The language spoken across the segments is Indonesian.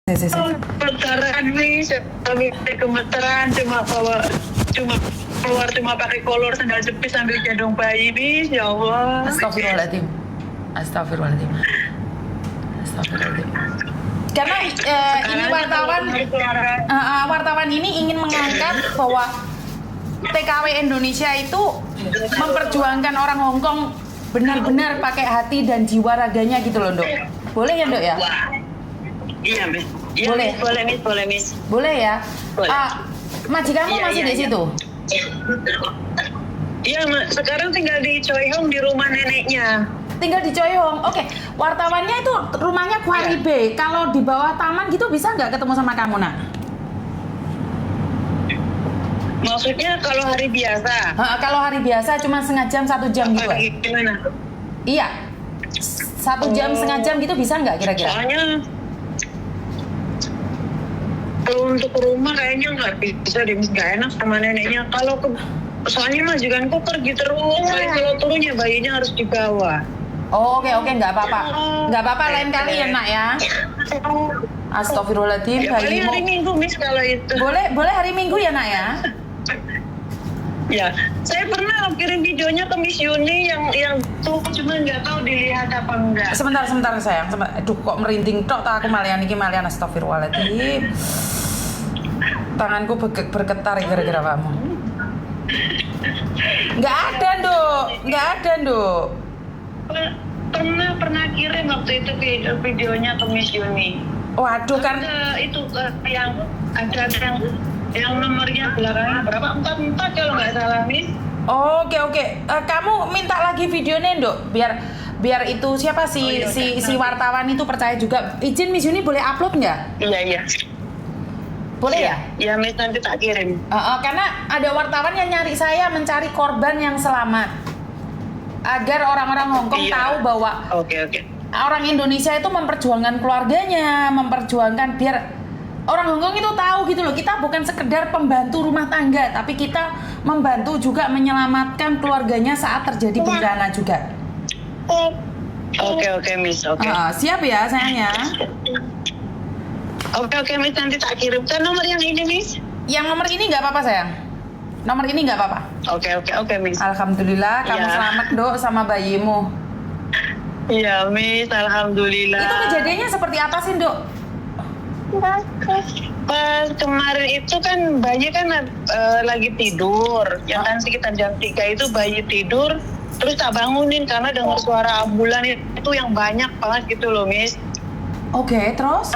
Gemetaran nih, sambil gemeteran cuma keluar cuma pakai kolor sandal jepit sambil gendong bayi nih, ya Allah. Astagfirullahaladzim. Karena ini wartawan ini ingin mengangkat bahwa TKW Indonesia itu memperjuangkan orang Hongkong benar-benar pakai hati dan jiwa raganya gitu loh, Dok. Boleh ya, Dok ya? Iya, Miss. Ya, Boleh. Boleh, Miss. Boleh ya? Boleh. Majikanmu masih di situ? Iya, sekarang tinggal di Choi Hong di rumah neneknya. Tinggal di Choi Hong. Oke, wartawannya itu rumahnya Quarry Bay. Kalau di bawah taman gitu bisa nggak ketemu sama kamu, Nak? Maksudnya kalau hari biasa? Kalau hari biasa cuma setengah jam, 1 jam gitu. Gimana? Iya. 1 jam, setengah jam gitu bisa nggak kira-kira? Soalnya kalau untuk rumah kayaknya nggak bisa deh, nggak enak sama neneknya. Soalnya majikanku pergi terus, kalau turunnya bayinya harus dibawa. Oh, oke, nggak apa-apa. Nggak apa-apa, lain kali ya, Nak ya. Astagfirullahaladzim, Ya, paling bayimu. hari Minggu, Miss, kalau itu. Boleh hari Minggu ya, Nak ya? Ya, saya pernah kirim videonya ke Miss Yuni yang tuh, cuma nggak tahu dilihat apa enggak. Sebentar sayang. Aduh, kok merinding tok tak aku malian astagfirullahaladzim. Tanganku bergetar gara-gara kamu. Nggak ada, Dok. Pernah kirim waktu itu videonya ke Miss Yuni. Waduh, kan Itu yang ada yang nomornya belakangnya berapa? 44 kalau nggak salah, Miss. Oke. Kamu minta lagi videonya, Dok, biar itu siapa si wartawan itu percaya juga. Izin Miss Yuni boleh upload nggak? Iya. Boleh ya? Iya, Miss, nanti tak kirim. Karena ada wartawan yang nyari saya mencari korban yang selamat agar orang-orang Hongkong tahu bahwa Oke. orang Indonesia itu memperjuangkan keluarganya, memperjuangkan biar orang Hongkong itu tahu gitu loh, kita bukan sekedar pembantu rumah tangga, tapi kita membantu juga menyelamatkan keluarganya saat terjadi bencana juga. Oke, Miss. Oke. Siap ya sayangnya. Oke, Miss, nanti tak kirimkan nomor yang ini, Miss. Yang nomor ini nggak apa-apa sayang. Nomor ini nggak apa-apa. Oke, Miss. Alhamdulillah kamu Ya. selamat, Dok, sama bayimu. Iya, Miss, alhamdulillah. Itu kejadiannya seperti apa sih, Dok? Pas kemarin itu kan bayi kan lagi tidur, ya kan sekitar jam 3 itu bayi tidur, terus tak bangunin karena dengar suara ambulan itu yang banyak banget gitu loh, Miss. Oke, terus?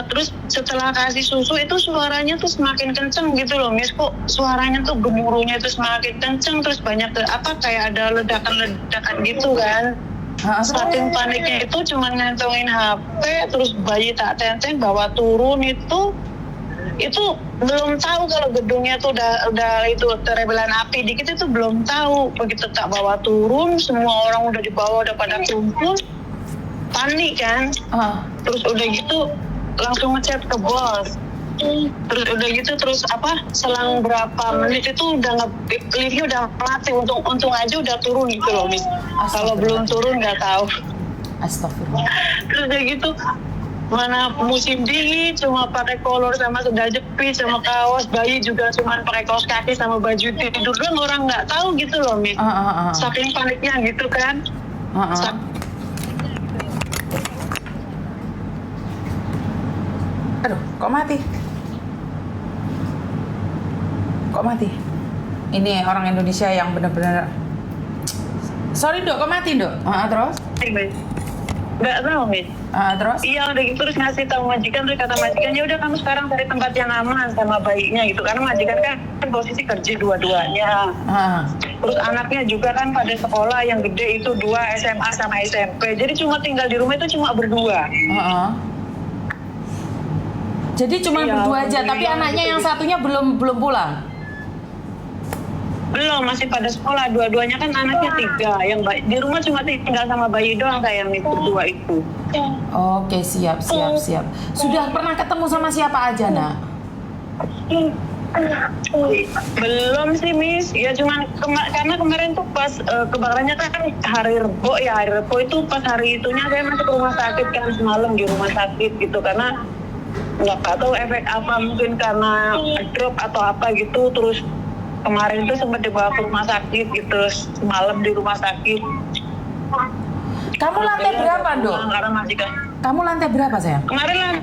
Terus setelah kasih susu itu suaranya tuh semakin kenceng gitu loh, Miss. Kok suaranya tuh gemuruhnya itu semakin kenceng, terus banyak kayak ada ledakan gitu kan. Saking paniknya itu cuma ngantongin HP, terus bayi tak tenteng bawa turun itu belum tahu kalau gedungnya tuh udah itu terebelan api dikit, itu belum tahu. Begitu tak bawa turun, semua orang udah dibawa, udah pada kumpul, panik kan. Terus udah gitu langsung ngechat ke bos. Terus selang berapa menit itu liftnya udah mati, untung aja udah turun gitu loh, Miss. Kalau belum turun nggak tahu. Astagfirullah. Terus udah gitu mana musim dingin cuma pakai kolor sama sandal jepit sama kaos, bayi juga cuma pakai kaos kaki sama baju tidur doang, orang nggak tahu gitu loh, Miss. Saking paniknya gitu kan. Aduh, kok mati? Ini orang Indonesia yang benar-benar. Sorry, Dok, kok mati, Dok? Terus? Nggak tahu, Miss. Terus? Iya, udah gitu terus ngasih tahu majikan, terus kata majikan, ya udah kamu sekarang cari tempat yang aman sama bayinya gitu, karena majikan kan posisi kerja dua-duanya. Terus anaknya juga kan pada sekolah, yang gede itu 2 SMA sama SMP, jadi cuma tinggal di rumah itu cuma berdua. Jadi cuma Iya, berdua aja, tapi iya, anaknya gitu. yang satunya belum pulang. Belum, masih pada sekolah, dua-duanya kan anaknya 3, yang di rumah cuma tinggal sama bayi doang kayak yang berdua itu. Oke, siap. Sudah pernah ketemu sama siapa aja, Nak? Belum sih Miss, ya cuman karena kemarin tuh pas kebakarannya kan hari Rebo ya, hari Rebo itu pas hari itunya saya masuk ke rumah sakit kan, semalam di rumah sakit gitu, karena nggak tahu efek apa, mungkin karena drop atau apa gitu, terus kemarin tuh sempat dibawa ke rumah sakit gitu, semalam di rumah sakit. Kamu lantai berapa, Dok? Karena majikan. Kamu lantai berapa, sayang? Kemarin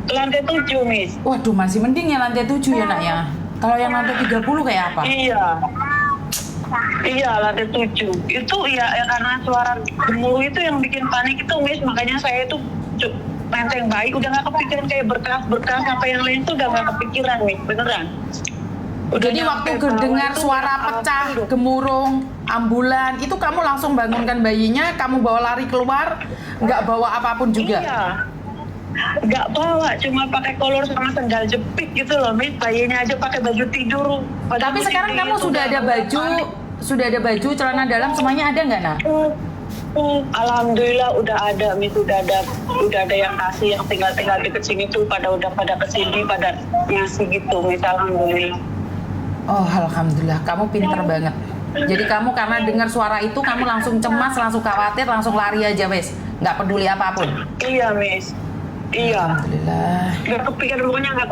lantai 7, Miss. Waduh, masih mending ya lantai 7 ya, Nak ya. Kalau yang lantai 30 kayak apa? Iya, lantai 7. Itu ya karena suara gemuruh itu yang bikin panik itu, Miss. Makanya saya itu menteng baik, udah nggak kepikiran kayak berkas-berkas apa yang lain tuh udah nggak kepikiran, Miss. Beneran. Jadi waktu dengar suara pecah, gemuruh, ambulan, itu kamu langsung bangunkan bayinya, kamu bawa lari keluar, nggak bawa apapun juga? Iya, nggak bawa, cuma pakai kolor sama sendal jepit gitu loh, Miss. Bayinya aja pakai baju tidur. Tapi sekarang kamu sudah ada baju, celana dalam, semuanya ada nggak, Nak? Alhamdulillah udah ada, Miss, udah ada yang kasih, yang tinggal di kesini tuh pada kesini pada ngasih gitu, Miss. Alhamdulillah. Oh, alhamdulillah, kamu pinter banget. Jadi kamu karena dengar suara itu, kamu langsung cemas, langsung khawatir, langsung lari aja, wes. Nggak peduli apapun. Iya, Miss. Iya. Alhamdulillah. Nggak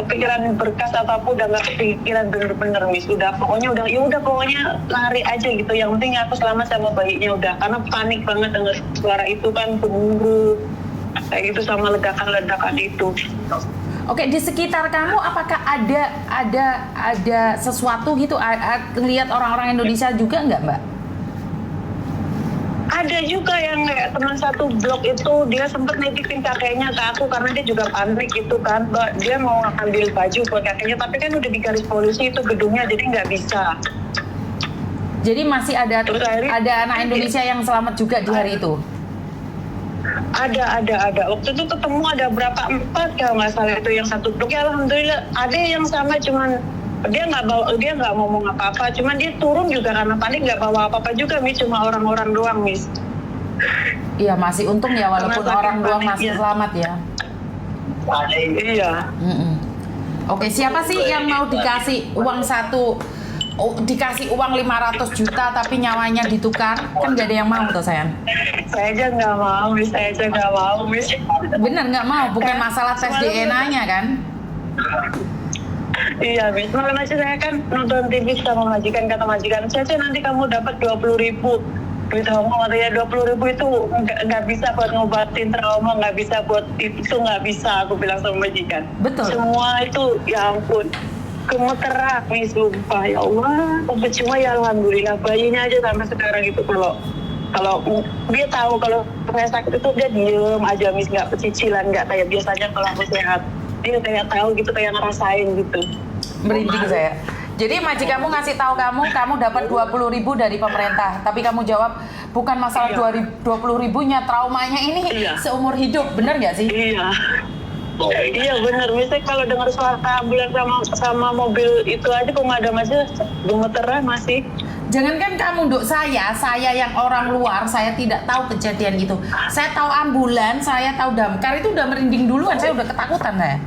kepikiran berkas apapun, udah nggak kepikiran bener-bener, Miss. Pokoknya lari aja gitu. Yang penting aku selamat sama bayinya udah. Karena panik banget dengar suara itu kan, gemuruh kayak gitu sama ledakan-ledakan itu. Oke, di sekitar kamu apakah ada sesuatu gitu? Lihat orang-orang Indonesia juga nggak, Mbak? Ada juga yang kayak teman satu blok itu, dia sempet nitipin kakeknya ke aku karena dia juga panik gitu kan, Mbak. Dia mau ambil baju buat kakeknya, tapi kan udah di garis polisi itu gedungnya, jadi nggak bisa. Jadi masih ada anak Indonesia yang selamat juga di hari itu? Ada. Waktu itu ketemu ada berapa, 4 kalau nggak salah itu yang satu blok. Ya alhamdulillah ada yang sama, cuman dia nggak ngomong apa-apa, cuman dia turun juga karena panik, nggak bawa apa-apa juga, Miss, cuma orang-orang doang, Miss. Iya, masih untung ya walaupun orang doang masih selamat ya. Iya. Oke, siapa sih yang mau dikasih uang 500 juta tapi nyawanya ditukar? Kan gak ada yang mau tuh, sayang. Saya aja nggak mau, Miss. Bener nggak mau, bukan masalah tes DNA-nya kan? Iya, Miss. Makanya saya kan nonton TV sama majikan, kata majikan, Cece nanti kamu dapat 20.000. Gitu, katanya 20.000 itu nggak bisa buat ngobatin trauma, nggak bisa buat itu, nggak bisa, aku bilang sama majikan. Betul. Semua itu, ya ampun, gemeteran, Miss, sumpah, ya Allah. Cuma ya alhamdulillah bayinya aja sampai sekarang itu kalau dia tahu kalau saya sakit itu dia diem aja, Miss, nggak pecicilan, nggak kayak biasanya kalau aku sehat. Dia kayak tahu gitu, kayak ngerasain gitu. Merinding saya. Jadi majikanmu ngasih tahu kamu dapat 20.000 dari pemerintah, tapi kamu jawab bukan masalah 20.000-nya, traumanya ini seumur hidup, bener nggak sih? Iya benar. Misalnya kalau dengar suara ambulan sama mobil itu aja, pemadam aja gemeteran masih. Jangankan kamu, Dok, saya yang orang luar, saya tidak tahu kejadian itu. Saya tahu ambulan, saya tahu damkar, itu udah merinding duluan, saya udah ketakutan saya.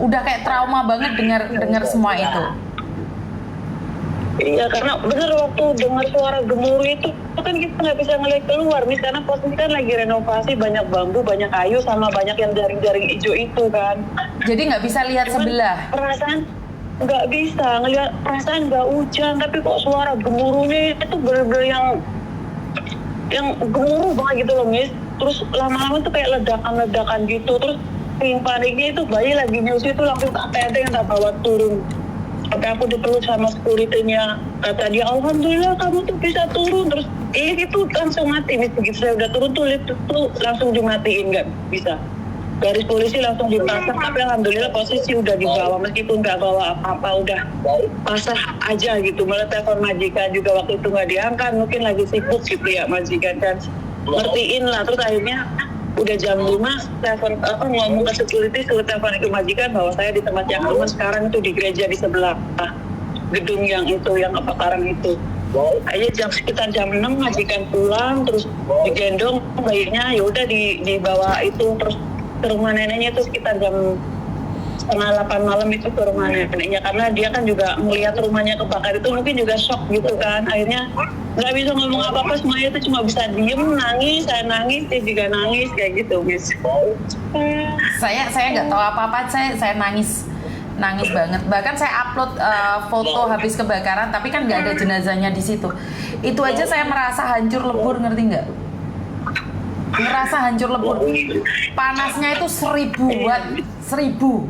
Udah kayak trauma banget dengar semua itu. Iya, karena bener waktu dengar suara gemuruh itu kan kita nggak bisa ngeliat keluar, Miss, karena posisi kan lagi renovasi, banyak bambu, banyak kayu, sama banyak yang jaring-jaring hijau itu kan. Jadi nggak bisa lihat sebelah. Perasaan nggak bisa ngeliat, perasaan nggak hujan, tapi kok suara gemuruhnya itu bener-bener yang gemuruh banget gitu loh, Miss. Terus lama-lama tuh kayak ledakan-ledakan gitu, terus paniknya itu bayi lagi nyusu itu langsung tak tenteng, tak bawa turun. Sampai aku dipeluk sama security-nya, kata dia, alhamdulillah kamu tuh bisa turun. Terus itu langsung mati, Miss. Begitu saya udah turun tuh lift tuh langsung dimatiin, nggak bisa. Garis polisi langsung dipasang, tapi alhamdulillah posisi udah dibawa, meskipun nggak bawa apa-apa, udah pasrah aja gitu. Malah telepon majikan juga waktu itu nggak diangkat, mungkin lagi sibuk gitu ya majikan kan. Ngertiin lah, terus akhirnya udah jam 5, telepon ngomong ke security, suruh telepon ke majikan bahwa saya di tempat yang aman sekarang itu di gereja di sebelah gedung yang kebakaran itu. Aja sekitar jam 6 majikan pulang, terus digendong bayinya, ya udah dibawa itu terus ke rumah neneknya itu sekitar jam 7:30 malam itu ke rumah neneknya, karena dia kan juga melihat rumahnya kebakar itu mungkin juga shock gitu kan. Akhirnya nggak bisa ngomong apa-apa, semuanya itu cuma bisa diem, nangis, saya nangis, dia juga nangis kayak gitu, Miss. Saya nggak tahu apa-apa, saya nangis banget. Bahkan saya upload foto habis kebakaran, tapi kan nggak ada jenazahnya di situ. Itu aja saya merasa hancur lebur, ngerti nggak? Ngerasa hancur lebur. Panasnya itu 1000 watt, 1000.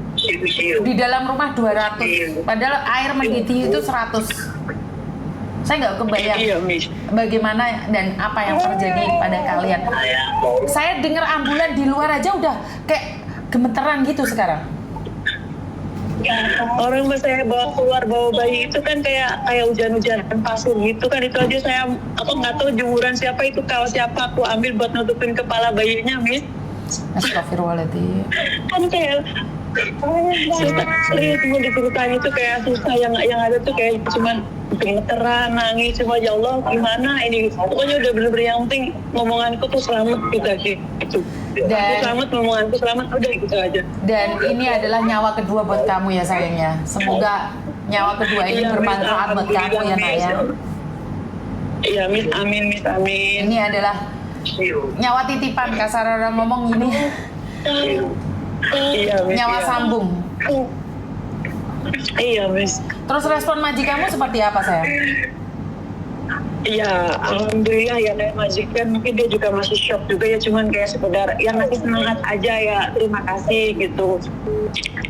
Di dalam rumah 200. Padahal air mendidih itu 100. Saya nggak kebayang Iya, Miss. bagaimana dan apa yang terjadi pada kalian. Saya dengar ambulan di luar aja udah kayak gemeteran gitu sekarang. Orang saya bawa bayi itu kan kayak hujan-hujanan pasir gitu kan, itu aja saya nggak tahu jemuran siapa, itu kaos siapa aku ambil buat nutupin kepala bayinya, Miss. Astagfirullahaladzim. Kan kayak susah, serius mau diceritain itu kayak susah, yang ada tuh kayak cuman gemeteran, nangis, cuma ya Allah gimana ini, pokoknya udah bener-bener yang penting ngomonganku tuh selamat gitu aja gitu. Dan- Selamat, ngomonganku selamat, udah gitu aja. Dan ini adalah nyawa kedua buat kamu ya sayang ya. Semoga nyawa kedua ini Iya, Miss, bermanfaat buat kamu ya nak ya. Iya, Miss, amin, Miss, amin. Ini adalah nyawa titipan, kasar orang ngomong gini. Iya, Miss, Nyawa iya. sambung. Iya, Miss. Terus respon majikanmu seperti apa sayang? Iya, alhamdulillah ya, dari majikan mungkin dia juga masih shock juga ya, cuman kayak sekedar yang ngasih semangat aja ya, terima kasih gitu.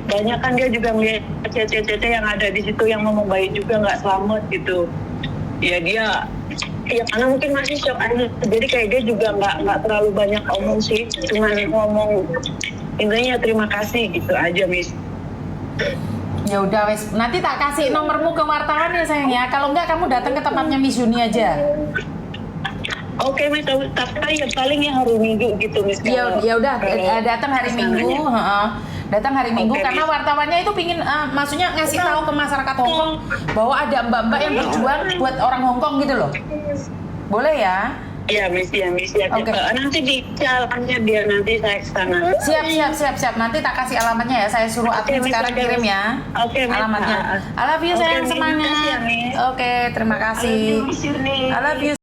Banyak kan dia juga melihat cece-cece yang ada di situ yang ngomong bayi juga nggak selamat gitu. Ya dia, ya karena mungkin masih shock aja, jadi kayak dia juga nggak terlalu banyak omong sih, cuman ngomong intinya terima kasih gitu aja, Miss. Ya udah wes, nanti tak kasih nomormu ke wartawan ya sayang ya. Kalau enggak kamu datang ke tempatnya Miss Yuni aja. Oke, Miss, tapi ya paling yang hari Minggu gitu, Miss. Ya udah datang hari Minggu, datang hari Minggu Oke, karena Miss. wartawannya itu pingin maksudnya ngasih tahu ke masyarakat Hongkong bahwa ada mbak-mbak yang berjuang buat orang Hongkong gitu loh. Boleh ya? Iya, Miss, ya, Miss, ya. Oke. Nanti di jalannya biar nanti saya ke sana. Siap. Nanti tak kasih alamatnya ya. Saya suruh admin Miss, sekarang oke, kirim Miss. ya. Oke, Miss. Alamatnya. I love you Oke, sayang, Miss. semangat. Makasih ya, Miss. Oke, terima kasih. Miss Yuni. I love you.